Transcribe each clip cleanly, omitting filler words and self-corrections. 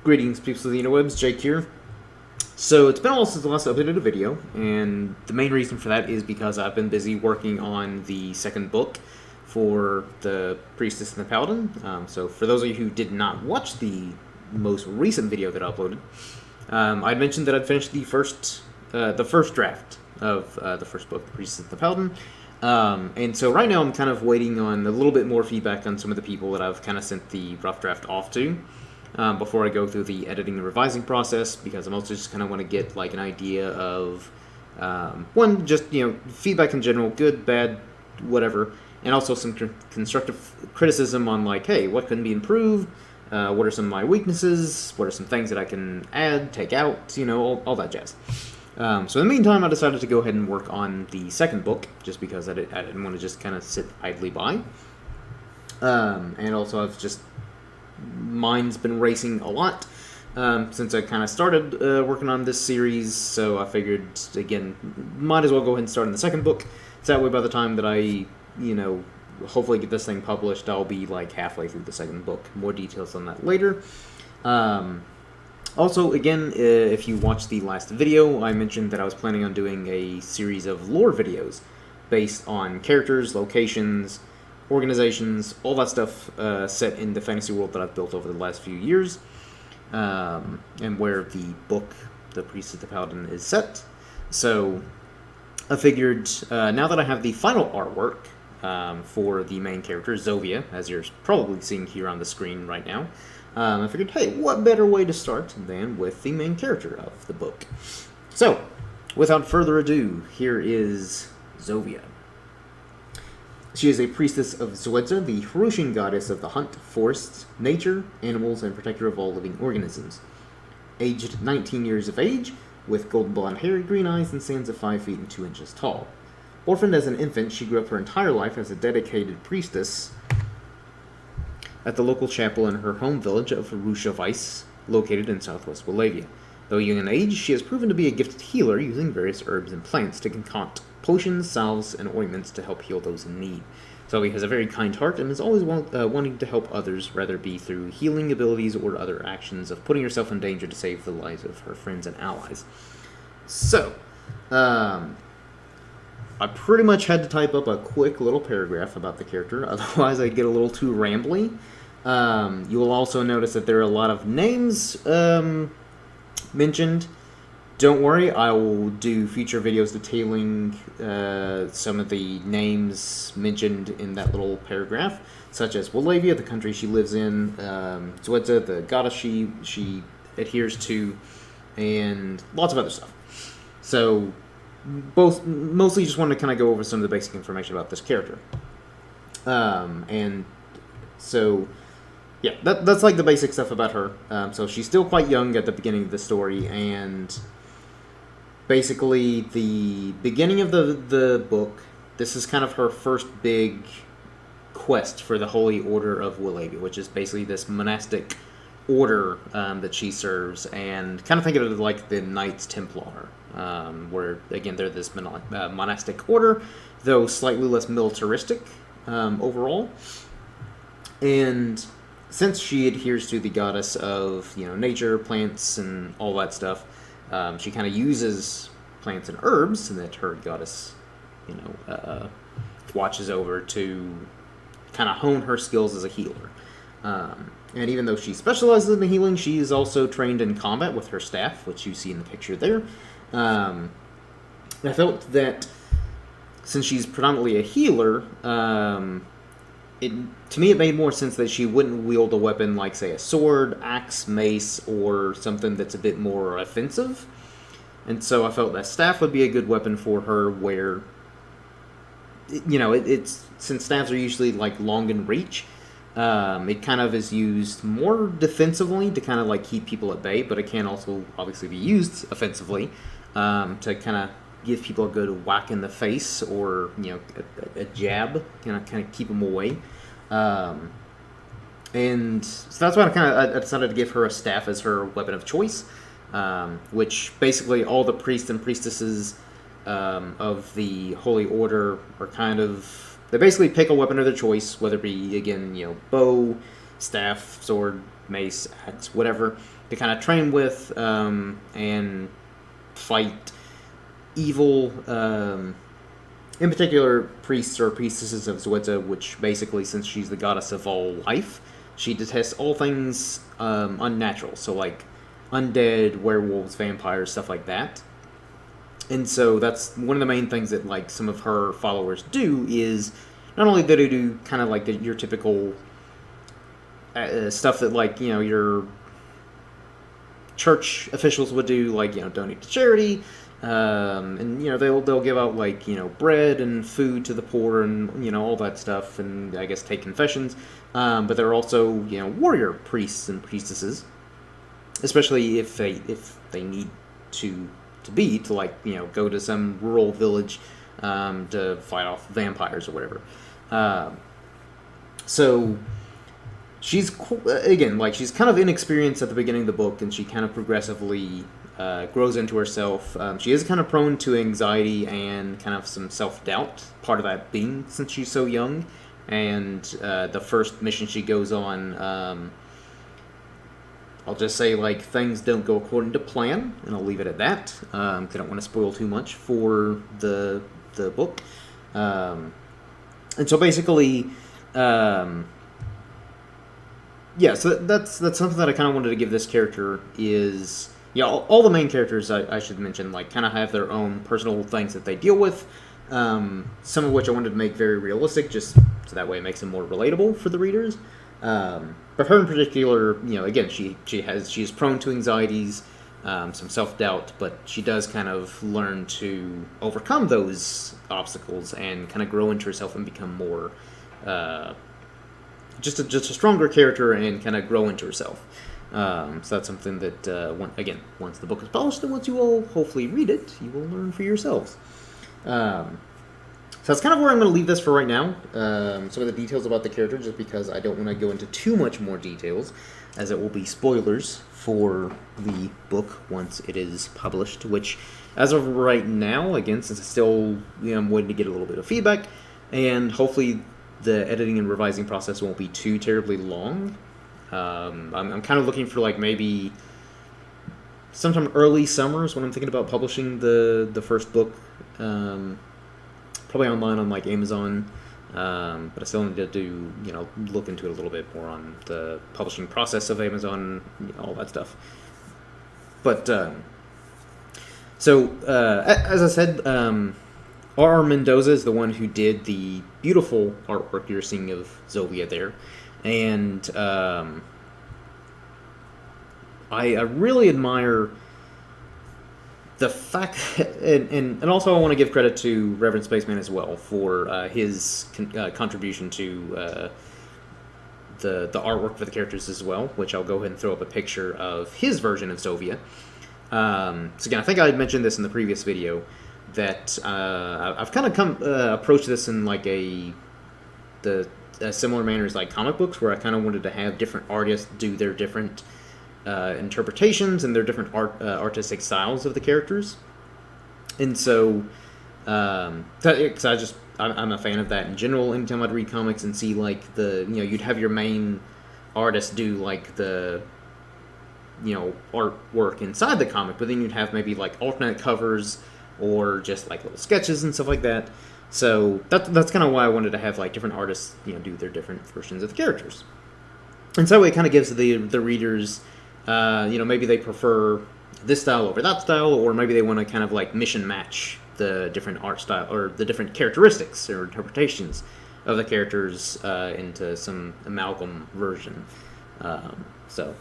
Greetings, people of the interwebs, Jake here. So it's been a while since the last updated a video, and the main reason for that is because I've been busy working on the second book for the Priestess and the Paladin. So for those of you who did not watch the most recent video that I uploaded, I'd mentioned that I'd finished the first draft of the first book, the Priestess and the Paladin. And so right now I'm kind of waiting on a little bit more feedback on some of the people that I've kind of sent the rough draft off to. Before I go through the editing and revising process, because I'm also just kind of want to get like an idea of one, just feedback in general, good, bad, whatever, and also some constructive criticism on like, hey, what can be improved? What are some of my weaknesses? What are some things that I can add, take out? All that jazz. So in the meantime, I decided to go ahead and work on the second book, just because I didn't want to just kind of sit idly by. And also I've just mine's been racing a lot since I kind of started working on this series, so I figured, again, might as well go ahead and start in the second book. So that way by the time that I, hopefully get this thing published, I'll be like halfway through the second book. More details on that later. Also, again, if you watched the last video, I mentioned that I was planning on doing a series of lore videos based on characters, locations, organizations, all that stuff set in the fantasy world that I've built over the last few years, and where the book, The Priestess and the Paladin, is set. So I figured, now that I have the final artwork for the main character, Zovia, as you're probably seeing here on the screen right now, I figured, hey, what better way to start than with the main character of the book? So, without further ado, here is Zovia. She is a priestess of Zovia, the Harushan goddess of the hunt, forests, nature, animals, and protector of all living organisms. Aged 19 years of age, with golden blonde hair, green eyes, and stands at 5 feet and 2 inches tall. Orphaned as an infant, she grew up her entire life as a dedicated priestess at the local chapel in her home village of Rushavice, located in southwest Wallachia. Though young in age, she has proven to be a gifted healer, using various herbs and plants to concoct potions, salves, and ointments to help heal those in need. Zovia has a very kind heart and is always wanting to help others, whether it be through healing abilities or other actions of putting herself in danger to save the lives of her friends and allies. So, I pretty much had to type up a quick little paragraph about the character, otherwise I'd get a little too rambly. You will also notice that there are a lot of names mentioned. Don't worry, I will do future videos detailing some of the names mentioned in that little paragraph, such as Wallachia, the country she lives in, Zovia, the goddess she adheres to, and lots of other stuff. So, mostly just wanted to kind of go over some of the basic information about this character. And so, yeah, that's like the basic stuff about her. So she's still quite young at the beginning of the story, and basically the beginning of the book, this is kind of her first big quest for the Holy Order of Wallachia, which is basically this monastic order that she serves, and kind of think of it like the Knights Templar, where, again, they're this monastic order, though slightly less militaristic overall. And since she adheres to the goddess of, nature, plants, and all that stuff, she kind of uses plants and herbs that her goddess, watches over to kind of hone her skills as a healer. And even though she specializes in the healing, she is also trained in combat with her staff, which you see in the picture there. I felt that since she's predominantly a healer, to me it made more sense that she wouldn't wield a weapon like, say, a sword, axe, mace, or something that's a bit more offensive. And so I felt that staff would be a good weapon for her, where, it's since staffs are usually like long in reach, it kind of is used more defensively to kind of like keep people at bay, but it can also obviously be used offensively to kind of give people a good whack in the face, or a jab, kind of keep them away. And so that's why I decided to give her a staff as her weapon of choice, which basically all the priests and priestesses of the Holy Order are kind of, they basically pick a weapon of their choice, whether it be, again, bow, staff, sword, mace, axe, whatever, to kind of train with and fight evil, in particular, priests or priestesses of Zovia, which basically, since she's the goddess of all life, she detests all things unnatural, so like undead, werewolves, vampires, stuff like that. And so that's one of the main things that like some of her followers do is not only do they do kind of like your typical stuff that like your church officials would do, like donate to charity, and they'll give out like bread and food to the poor and all that stuff, and I guess take confessions. But there are also warrior priests and priestesses, especially if they need to like go to some rural village to fight off vampires or whatever. So she's again like she's kind of inexperienced at the beginning of the book, and she kind of progressively grows into herself. She is kind of prone to anxiety and kind of some self-doubt, part of that being since she's so young. And the first mission she goes on, I'll just say like things don't go according to plan, and I'll leave it at that. I don't want to spoil too much for the book. And so basically, so that's something that I kind of wanted to give this character is, all the main characters I should mention like kind of have their own personal things that they deal with. Some of which I wanted to make very realistic, just so that way it makes them more relatable for the readers. But her in particular, again, she is prone to anxieties, some self-doubt, but she does kind of learn to overcome those obstacles and kind of grow into herself and become more, just a stronger character and kind of grow into herself. So that's something that, once the book is published and once you all hopefully read it, you will learn for yourselves. So that's kind of where I'm going to leave this for right now. Some of the details about the character, just because I don't want to go into too much more details, as it will be spoilers for the book once it is published, which, as of right now, again, since it's still, I'm waiting to get a little bit of feedback, and hopefully the editing and revising process won't be too terribly long. I'm kind of looking for, like, maybe sometime early summers when I'm thinking about publishing the first book. Probably online on like Amazon, but I still need to do look into it a little bit more on the publishing process of Amazon, all that stuff. But as I said, R.R. Mendoza is the one who did the beautiful artwork you're seeing of Zovia there, and I really admire the fact, and also I want to give credit to Reverend Spaceman as well for his contribution to the artwork for the characters as well, which I'll go ahead and throw up a picture of his version of Zovia. So again, I think I had mentioned this in the previous video, that I've kind of approached this in like a similar manner as like comic books, where I kind of wanted to have different artists do their different interpretations and their different artistic styles of the characters. And so because I'm a fan of that in general. Anytime I'd read comics and see like you'd have your main artist do like the artwork inside the comic, but then you'd have maybe like alternate covers or just like little sketches and stuff like that. So that's kind of why I wanted to have like different artists do their different versions of the characters. And so it kind of gives the readers maybe they prefer this style over that style, or maybe they want to kind of like mission match the different art style or the different characteristics or interpretations of the characters into some amalgam version. So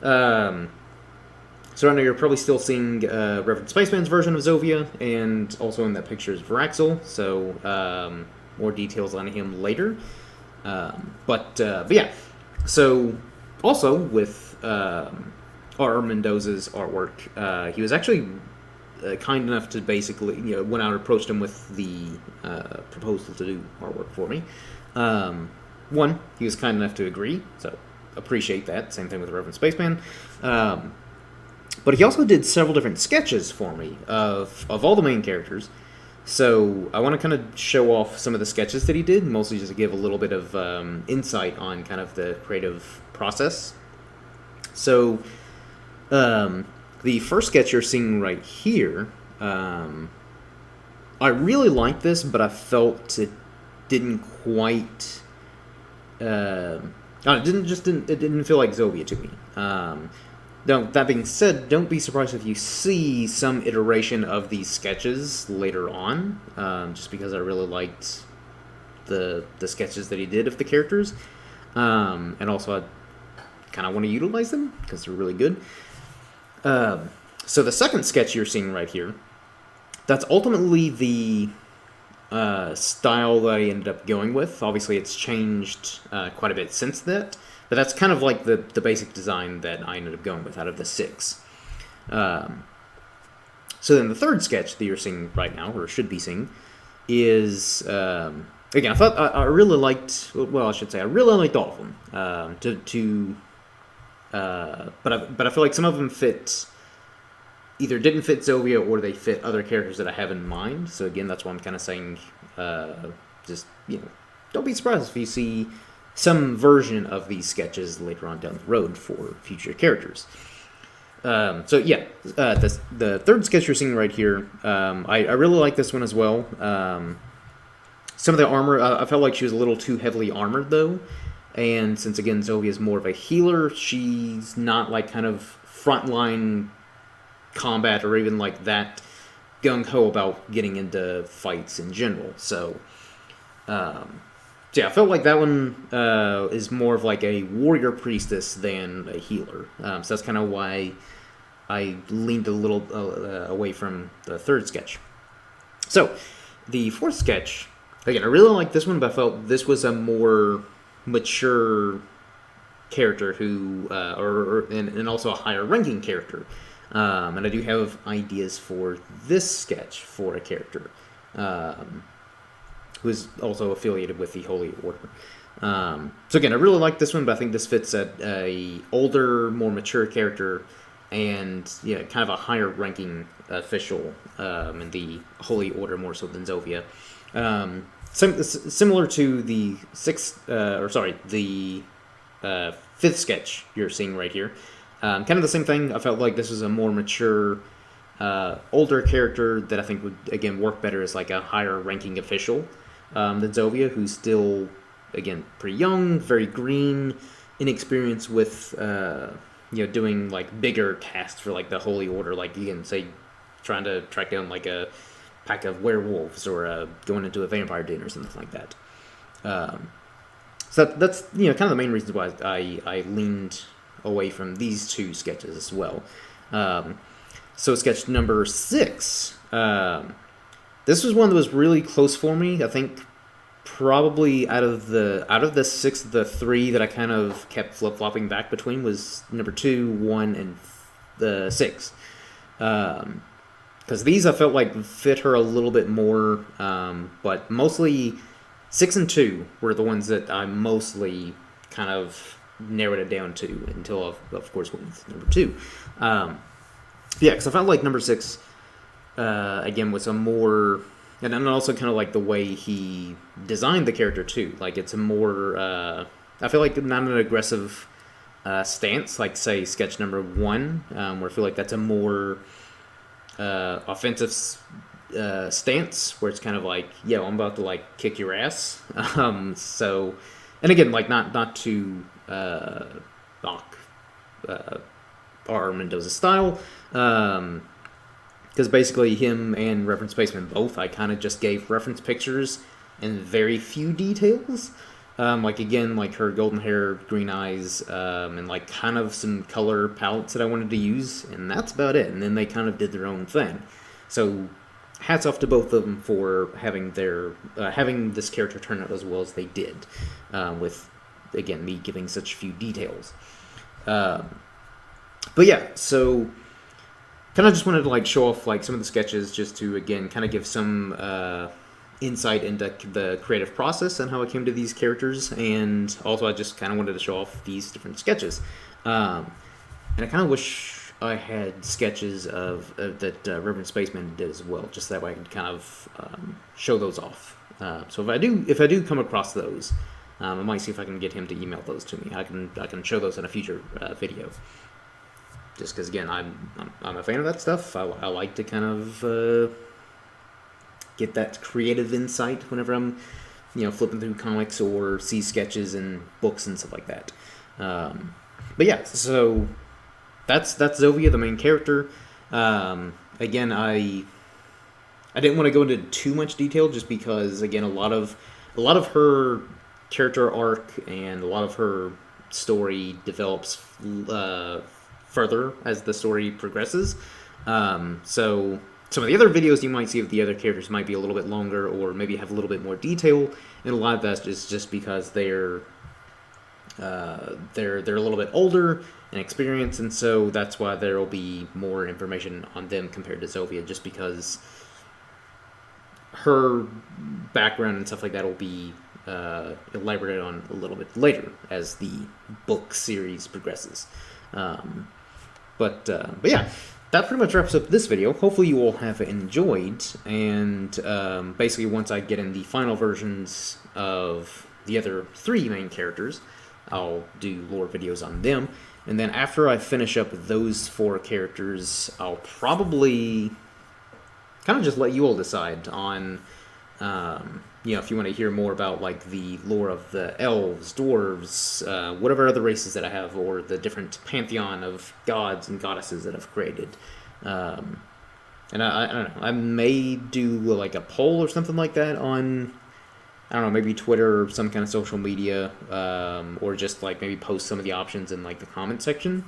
right now you're probably still seeing Reverend Spaceman's version of Zovia, and also in that picture is Varaxel, so more details on him later. But yeah, so also with R.R. Mendoza's artwork, he was actually kind enough to basically, when I approached him with the proposal to do artwork for me, one, he was kind enough to agree, so appreciate that. Same thing with Reverend Spaceman. But he also did several different sketches for me of all the main characters. So I want to kind of show off some of the sketches that he did, mostly just to give a little bit of insight on kind of the creative process. So the first sketch you're seeing right here, I really like this, but I felt it didn't quite. It didn't feel like Zovia to me. Now, that being said, don't be surprised if you see some iteration of these sketches later on, just because I really liked the sketches that he did of the characters, and also I kind of want to utilize them because they're really good. So the second sketch you're seeing right here, that's ultimately the style that I ended up going with. Obviously, it's changed quite a bit since that, but that's kind of like the basic design that I ended up going with out of the 6. So then the third sketch that you're seeing right now, or should be seeing, is again, I thought I really liked. Well, I should say I really liked all of them. But I feel like some of them either didn't fit Zovia or they fit other characters that I have in mind. So again, that's why I'm kind of saying, just don't be surprised if you see some version of these sketches later on down the road for future characters. So yeah, the third sketch you're seeing right here, I really like this one as well. Some of the armor, I felt like she was a little too heavily armored though, and since again Zovia is more of a healer, she's not like kind of frontline combat or even like that gung-ho about getting into fights in general. So yeah, I felt like that one is more of like a warrior priestess than a healer. So that's kind of why I leaned a little away from the third sketch. So the fourth sketch, again, I really like this one, but I felt this was a more mature character who, and also a higher ranking character. And I do have ideas for this sketch for a character who is also affiliated with the Holy Order. So again, I really like this one, but I think this fits a older, more mature character and kind of a higher ranking official in the Holy Order more so than Zovia. Similar to the fifth sketch you're seeing right here. Kind of the same thing. I felt like this was a more mature, older character that I think would, again, work better as like a higher ranking official than Zovia, who's still, again, pretty young, very green, inexperienced with, doing like bigger tasks for like the Holy Order, like you can say, trying to track down like a pack of werewolves or going into a vampire den or something like that. So that's kind of the main reasons why I leaned away from these two sketches as well. So sketch number 6, this was one that was really close for me. I think probably out of the 6, the 3 that I kind of kept flip-flopping back between was number 2, 1, and the 6. Because these I felt like fit her a little bit more, but mostly 6 and 2 were the ones that I mostly kind of narrowed it down to until, of course, went with number 2. Because I felt like number 6, again, was a more... And then also kind of like the way he designed the character, too. Like, it's a more... I feel like not an aggressive stance, like, say, sketch number 1, where I feel like that's a more offensive stance, where it's kind of like, I'm about to, like, kick your ass. So... And again, like, not to knock R. Mendoza's style, because basically him and Reference Spaceman both, I kind of just gave reference pictures and very few details. Like, again, like her golden hair, green eyes, and like kind of some color palettes that I wanted to use, and that's about it. And then they kind of did their own thing. So hats off to both of them for having having this character turn out as well as they did, with, again, me giving such few details. But yeah, so kind of just wanted to like show off like some of the sketches just to, again, kind of give some insight into the creative process and how I came to these characters, and also I just kind of wanted to show off these different sketches. And I kind of wish I had sketches of that Reverend Spaceman did as well, just that way I can kind of show those off. So if I do come across those, I might see if I can get him to email those to me. I can show those in a future video. Just because, again, I'm a fan of that stuff. I like to kind of get that creative insight whenever I'm, flipping through comics or see sketches and books and stuff like that. But yeah, so that's Zovia, the main character. Again, I didn't want to go into too much detail just because, again, a lot of her character arc and a lot of her story develops further as the story progresses. So some of the other videos you might see of the other characters might be a little bit longer or maybe have a little bit more detail, and a lot of that is just because they're a little bit older and experienced, and so that's why there will be more information on them compared to Zovia, just because her background and stuff like that will be elaborated on a little bit later as the book series progresses. But yeah, that pretty much wraps up this video. Hopefully you all have enjoyed, and basically once I get in the final versions of the other 3 main characters, I'll do lore videos on them, and then after I finish up those 4 characters, I'll probably kind of just let you all decide on, if you want to hear more about like the lore of the elves, dwarves, whatever other races that I have, or the different pantheon of gods and goddesses that I've created. And I don't know, I may do like a poll or something like that on, I don't know, maybe Twitter or some kind of social media, or just like maybe post some of the options in like the comment section.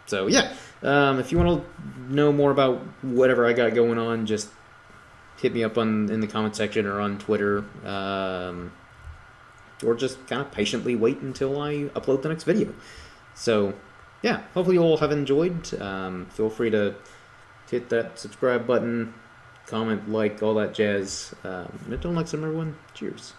So yeah, if you want to know more about whatever I got going on, just hit me up in the comment section or on Twitter, or just kind of patiently wait until I upload the next video. So yeah, hopefully you all have enjoyed. Feel free to hit that subscribe button, comment, like, all that jazz. And until next time, everyone, cheers.